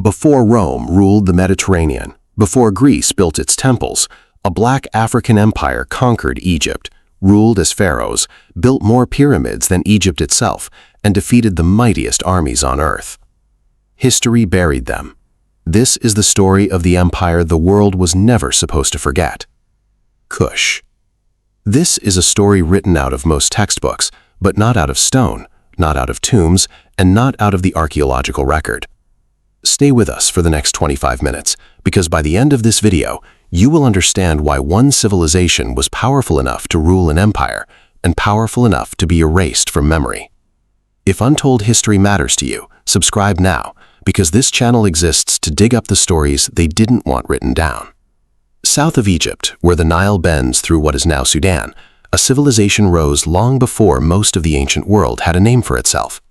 Before Rome ruled the Mediterranean, before Greece built its temples, a black African empire conquered Egypt, ruled as pharaohs, built more pyramids than Egypt itself, and defeated the mightiest armies on earth. History buried them. This is the story of the empire the world was never supposed to forget. Kush. This is a story written out of most textbooks, but not out of stone, not out of tombs, and not out of the archaeological record. Stay with us for the next 25 minutes, because by the end of this video, you will understand why one civilization was powerful enough to rule an empire, and powerful enough to be erased from memory. If Untold history matters to you, subscribe now, because this channel exists to dig up the stories they didn't want written down. South of Egypt, where the Nile bends through what is now Sudan, a civilization rose long before most of the ancient world had a name for itself.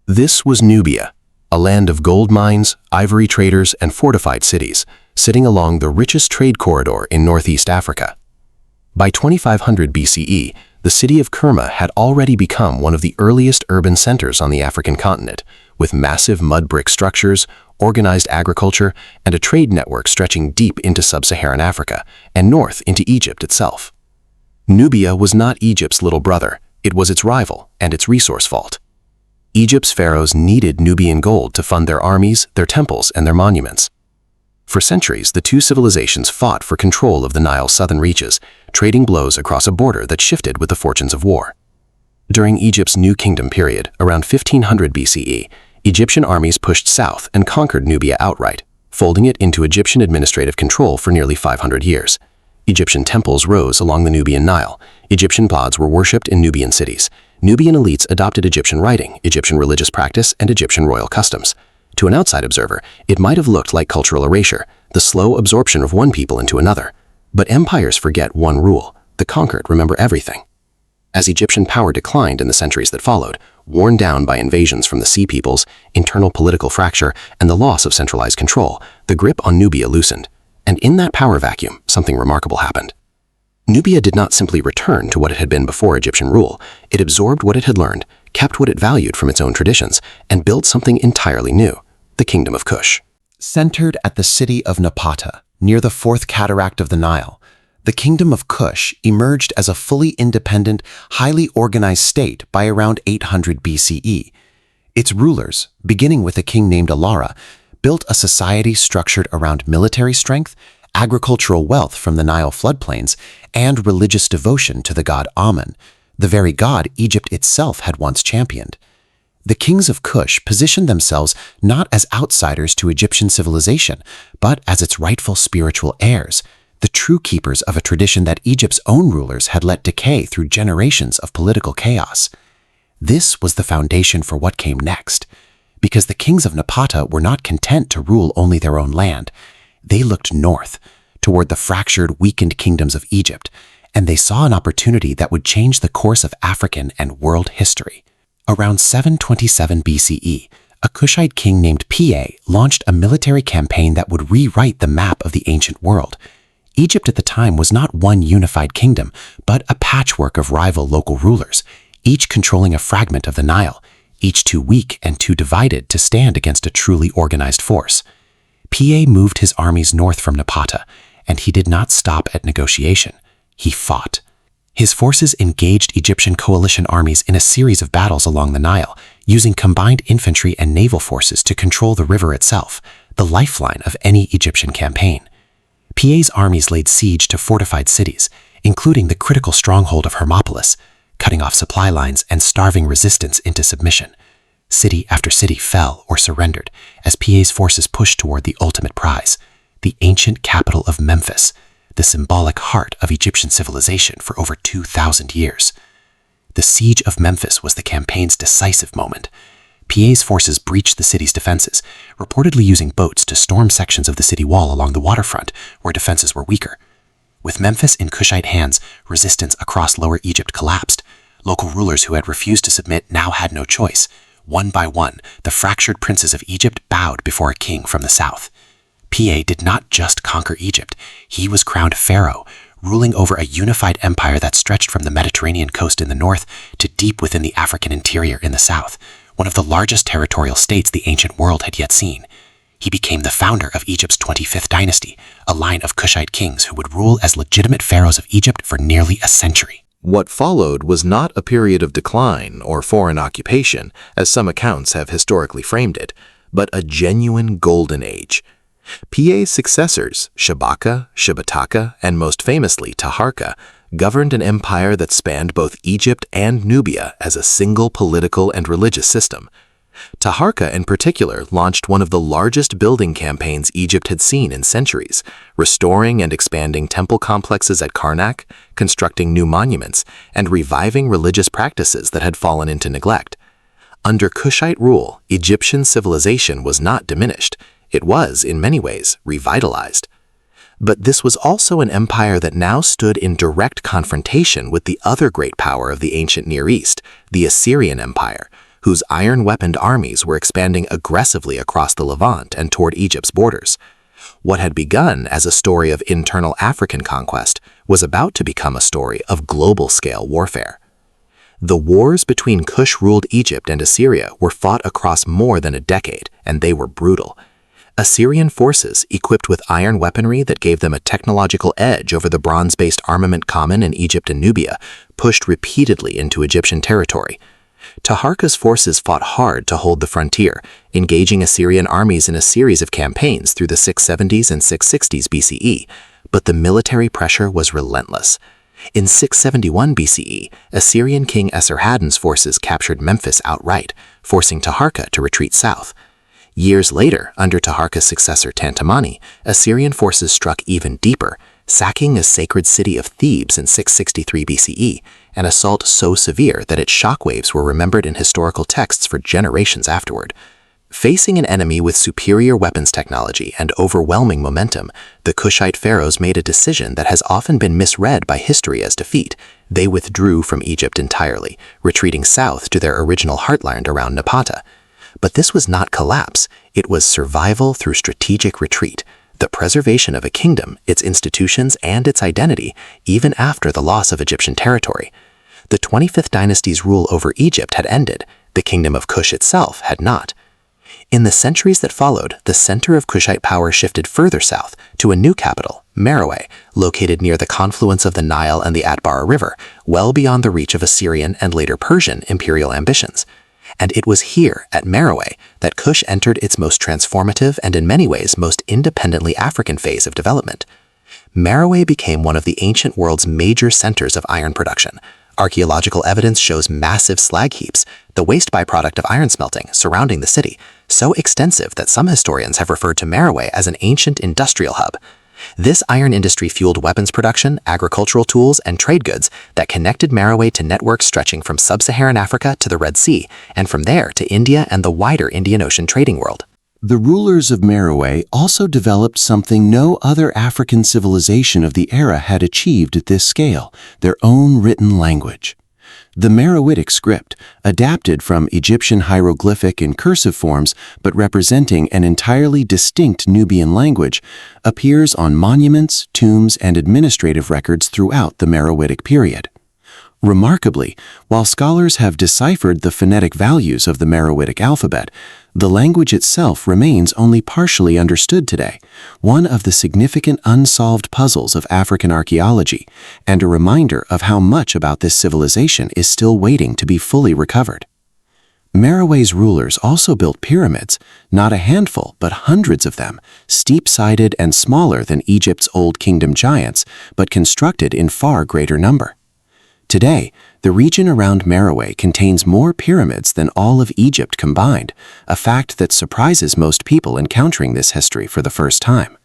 This was Nubia, a land of gold mines, ivory traders, and fortified cities, sitting along the richest trade corridor in northeast Africa. By 2500 BCE, the city of Kerma had already become one of the earliest urban centers on the African continent, with massive mud brick structures, organized agriculture, and a trade network stretching deep into sub-Saharan Africa and north into Egypt itself. Nubia was not Egypt's little brother, it was its rival and its resource vault. Egypt's pharaohs needed Nubian gold to fund their armies, their temples, and their monuments. For centuries, the two civilizations fought for control of the Nile's southern reaches, trading blows across a border that shifted with the fortunes of war. During Egypt's New Kingdom period, around 1500 BCE, Egyptian armies pushed south and conquered Nubia outright, folding it into Egyptian administrative control for nearly 500 years. Egyptian temples rose along the Nubian Nile. Egyptian gods were worshipped in Nubian cities. Nubian elites adopted Egyptian writing, Egyptian religious practice, and Egyptian royal customs. To an outside observer, it might have looked like cultural erasure, the slow absorption of one people into another. But empires forget one rule: the conquered remember everything. As Egyptian power declined in the centuries that followed, worn down by invasions from the Sea Peoples, internal political fracture, and the loss of centralized control, the grip on Nubia loosened. And in that power vacuum, something remarkable happened. Nubia did not simply return to what it had been before Egyptian rule. It absorbed what it had learned, kept what it valued from its own traditions, and built something entirely new: the Kingdom of Kush. Centered at the city of Napata, near the fourth cataract of the Nile, the Kingdom of Kush emerged as a fully independent, highly organized state by around 800 BCE. Its rulers, beginning with a king named Alara, built a society structured around military strength, agricultural wealth from the Nile floodplains, and religious devotion to the god Amun, the very god Egypt itself had once championed. The kings of Kush positioned themselves not as outsiders to Egyptian civilization, but as its rightful spiritual heirs, the true keepers of a tradition that Egypt's own rulers had let decay through generations of political chaos. This was the foundation for what came next, because the kings of Napata were not content to rule only their own land. They looked north, toward the fractured, weakened kingdoms of Egypt, and they saw an opportunity that would change the course of African and world history. Around 727 BCE, a Kushite king named Pa launched a military campaign that would rewrite the map of the ancient world. Egypt at the time was not one unified kingdom, but a patchwork of rival local rulers, each controlling a fragment of the Nile, each too weak and too divided to stand against a truly organized force. Pa moved his armies north from Napata, and he did not stop at negotiation. He fought. His forces engaged Egyptian coalition armies in a series of battles along the Nile, using combined infantry and naval forces to control the river itself, the lifeline of any Egyptian campaign. Pa's armies laid siege to fortified cities, including the critical stronghold of Hermopolis, cutting off supply lines and starving resistance into submission. City after city fell or surrendered as Pa's forces pushed toward the ultimate prize, the ancient capital of Memphis, the symbolic heart of Egyptian civilization for over 2,000 years. The siege of Memphis was the campaign's decisive moment. Pa's forces breached the city's defenses, reportedly using boats to storm sections of the city wall along the waterfront where defenses were weaker. With Memphis in Kushite hands, resistance across Lower Egypt collapsed. Local rulers who had refused to submit now had no choice. One by one, the fractured princes of Egypt bowed before a king from the south. Pa did not just conquer Egypt. He was crowned pharaoh, ruling over a unified empire that stretched from the Mediterranean coast in the north to deep within the African interior in the south, one of the largest territorial states the ancient world had yet seen. He became the founder of Egypt's 25th dynasty, a line of Kushite kings who would rule as legitimate pharaohs of Egypt for nearly a century. What followed was not a period of decline or foreign occupation, as some accounts have historically framed it, but a genuine golden age. PA's successors, Shabaka, Shibataka, and most famously Taharqa, governed an empire that spanned both Egypt and Nubia as a single political and religious system. Taharqa in particular launched one of the largest building campaigns Egypt had seen in centuries, restoring and expanding temple complexes at Karnak, constructing new monuments, and reviving religious practices that had fallen into neglect. Under Kushite rule, Egyptian civilization was not diminished. It was, in many ways, revitalized. But this was also an empire that now stood in direct confrontation with the other great power of the ancient Near East, the Assyrian Empire, whose iron-weaponed armies were expanding aggressively across the Levant and toward Egypt's borders. What had begun as a story of internal African conquest was about to become a story of global-scale warfare. The wars between Kush-ruled Egypt and Assyria were fought across more than a decade, and they were brutal. Assyrian forces, equipped with iron weaponry that gave them a technological edge over the bronze-based armament common in Egypt and Nubia, pushed repeatedly into Egyptian territory. Taharqa's forces fought hard to hold the frontier, engaging Assyrian armies in a series of campaigns through the 670s and 660s BCE, but the military pressure was relentless. In 671 BCE, Assyrian king Esarhaddon's forces captured Memphis outright, forcing Taharqa to retreat south. Years later, under Taharqa's successor Tantamani, Assyrian forces struck even deeper, sacking a sacred city of Thebes in 663 BCE, an assault so severe that its shockwaves were remembered in historical texts for generations afterward. Facing an enemy with superior weapons technology and overwhelming momentum, the Kushite pharaohs made a decision that has often been misread by history as defeat. They withdrew from Egypt entirely, retreating south to their original heartland around Napata. But this was not collapse, it was survival through strategic retreat, the preservation of a kingdom, its institutions, and its identity, even after the loss of Egyptian territory. The 25th dynasty's rule over Egypt had ended, the Kingdom of Kush itself had not. In the centuries that followed, the center of Kushite power shifted further south to a new capital, Meroe, located near the confluence of the Nile and the Atbara River, well beyond the reach of Assyrian and later Persian imperial ambitions. And it was here, at Meroe, that Kush entered its most transformative and in many ways most independently African phase of development. Meroe became one of the ancient world's major centers of iron production. Archaeological evidence shows massive slag heaps, the waste byproduct of iron smelting, surrounding the city, so extensive that some historians have referred to Meroe as an ancient industrial hub. This iron industry fueled weapons production, agricultural tools, and trade goods that connected Meroe to networks stretching from sub-Saharan Africa to the Red Sea, and from there to India and the wider Indian Ocean trading world. The rulers of Meroe also developed something no other African civilization of the era had achieved at this scale, their own written language. The Meroitic script, adapted from Egyptian hieroglyphic and cursive forms but representing an entirely distinct Nubian language, appears on monuments, tombs, and administrative records throughout the Meroitic period. Remarkably, while scholars have deciphered the phonetic values of the Meroitic alphabet, the language itself remains only partially understood today, one of the significant unsolved puzzles of African archaeology, and a reminder of how much about this civilization is still waiting to be fully recovered. Meroe's rulers also built pyramids, not a handful but hundreds of them, steep-sided and smaller than Egypt's Old Kingdom giants, but constructed in far greater number. Today, the region around Meroe contains more pyramids than all of Egypt combined, a fact that surprises most people encountering this history for the first time.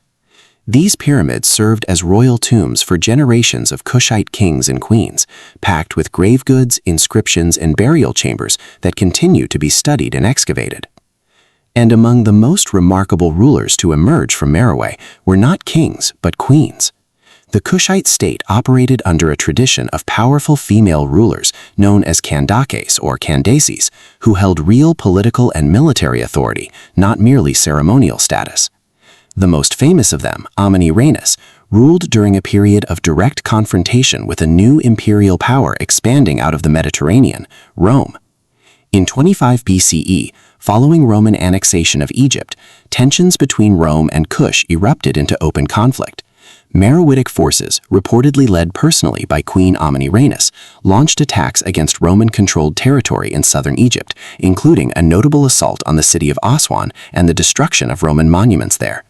These pyramids served as royal tombs for generations of Kushite kings and queens, packed with grave goods, inscriptions, and burial chambers that continue to be studied and excavated. And among the most remarkable rulers to emerge from Meroe were not kings but queens. The Kushite state operated under a tradition of powerful female rulers known as Kandakes or Candaces, who held real political and military authority, not merely ceremonial status. The most famous of them, Amani-Renas, ruled during a period of direct confrontation with a new imperial power expanding out of the Mediterranean, Rome. In 25 BCE, following Roman annexation of Egypt, tensions between Rome and Kush erupted into open conflict. Meroitic forces, reportedly led personally by Queen Amanirenas, launched attacks against Roman-controlled territory in southern Egypt, including a notable assault on the city of Aswan and the destruction of Roman monuments there.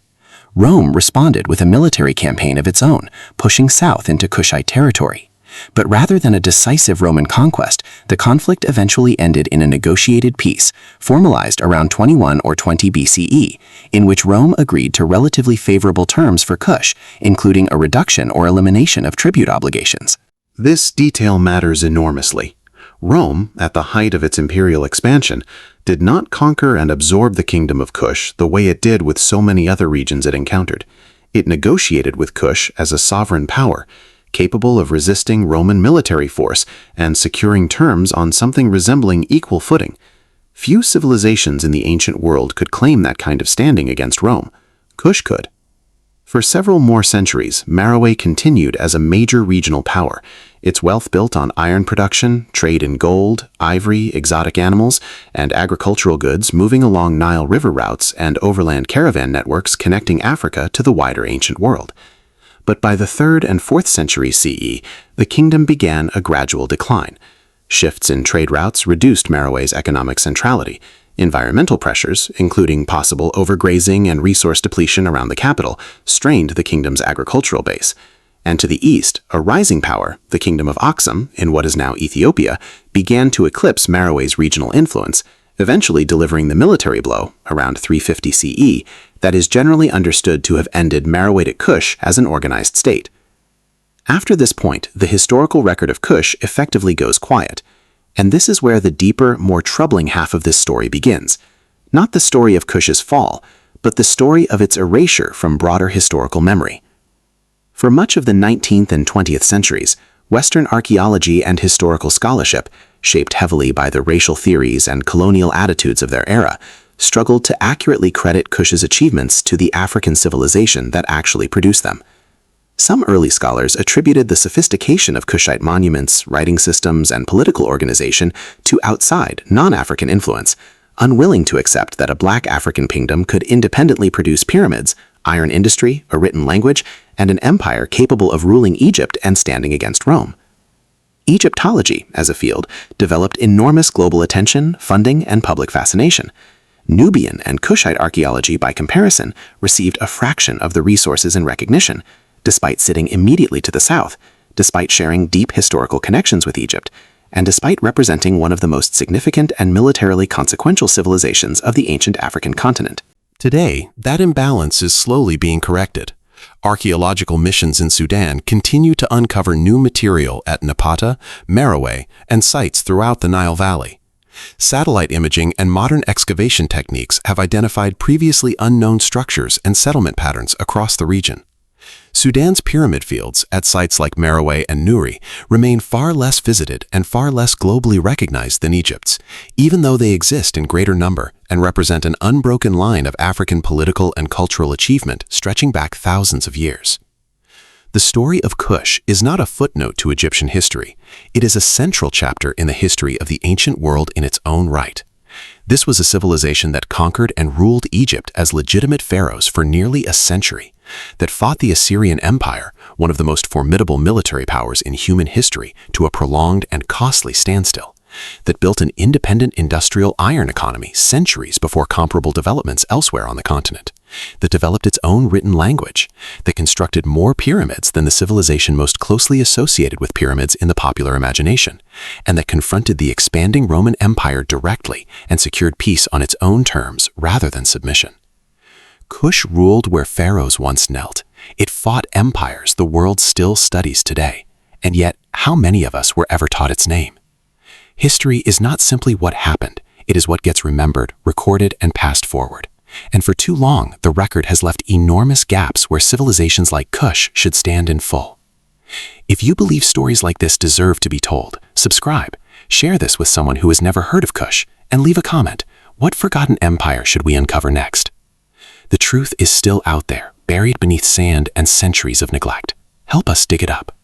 Rome responded with a military campaign of its own, pushing south into Kushite territory. But rather than a decisive Roman conquest, the conflict eventually ended in a negotiated peace, formalized around 21 or 20 BCE, in which Rome agreed to relatively favorable terms for Kush, including a reduction or elimination of tribute obligations. This detail matters enormously. Rome, at the height of its imperial expansion, did not conquer and absorb the Kingdom of Kush the way it did with so many other regions it encountered. It negotiated with Kush as a sovereign power, capable of resisting Roman military force and securing terms on something resembling equal footing. Few civilizations in the ancient world could claim that kind of standing against Rome. Kush could. For several more centuries, Meroe continued as a major regional power, its wealth built on iron production, trade in gold, ivory, exotic animals, and agricultural goods moving along Nile River routes and overland caravan networks connecting Africa to the wider ancient world. But by the 3rd and 4th century CE, the kingdom began a gradual decline. Shifts in trade routes reduced Meroe's economic centrality. Environmental pressures, including possible overgrazing and resource depletion around the capital, strained the kingdom's agricultural base. And to the east, a rising power, the Kingdom of Aksum, in what is now Ethiopia, began to eclipse Meroe's regional influence, eventually delivering the military blow, around 350 CE, that is generally understood to have ended Meroitic Kush as an organized state. After this point, the historical record of Kush effectively goes quiet. And this is where the deeper, more troubling half of this story begins. Not the story of Kush's fall, but the story of its erasure from broader historical memory. For much of the 19th and 20th centuries, Western archaeology and historical scholarship, shaped heavily by the racial theories and colonial attitudes of their era, struggled to accurately credit Kush's achievements to the African civilization that actually produced them. Some early scholars attributed the sophistication of Kushite monuments, writing systems, and political organization to outside, non-African influence, unwilling to accept that a black African kingdom could independently produce pyramids, iron industry, a written language, and an empire capable of ruling Egypt and standing against Rome. Egyptology, as a field, developed enormous global attention, funding, and public fascination. Nubian and Kushite archaeology, by comparison, received a fraction of the resources and recognition, despite sitting immediately to the south, despite sharing deep historical connections with Egypt, and despite representing one of the most significant and militarily consequential civilizations of the ancient African continent. Today, that imbalance is slowly being corrected. Archaeological missions in Sudan continue to uncover new material at Napata, Meroe, and sites throughout the Nile Valley. Satellite imaging and modern excavation techniques have identified previously unknown structures and settlement patterns across the region. Sudan's pyramid fields at sites like Meroe and Nuri remain far less visited and far less globally recognized than Egypt's, even though they exist in greater number and represent an unbroken line of African political and cultural achievement stretching back thousands of years. The story of Kush is not a footnote to Egyptian history. It is a central chapter in the history of the ancient world in its own right. This was a civilization that conquered and ruled Egypt as legitimate pharaohs for nearly a century, that fought the Assyrian Empire, one of the most formidable military powers in human history, to a prolonged and costly standstill, that built an independent industrial iron economy centuries before comparable developments elsewhere on the continent, that developed its own written language, that constructed more pyramids than the civilization most closely associated with pyramids in the popular imagination, and that confronted the expanding Roman Empire directly and secured peace on its own terms rather than submission. Kush ruled where pharaohs once knelt. It fought empires the world still studies today. And yet, how many of us were ever taught its name? History is not simply what happened. It is what gets remembered, recorded, and passed forward. And for too long, the record has left enormous gaps where civilizations like Kush should stand in full. If you believe stories like this deserve to be told, subscribe, share this with someone who has never heard of Kush, and leave a comment. What forgotten empire should we uncover next? The truth is still out there, buried beneath sand and centuries of neglect. Help us dig it up.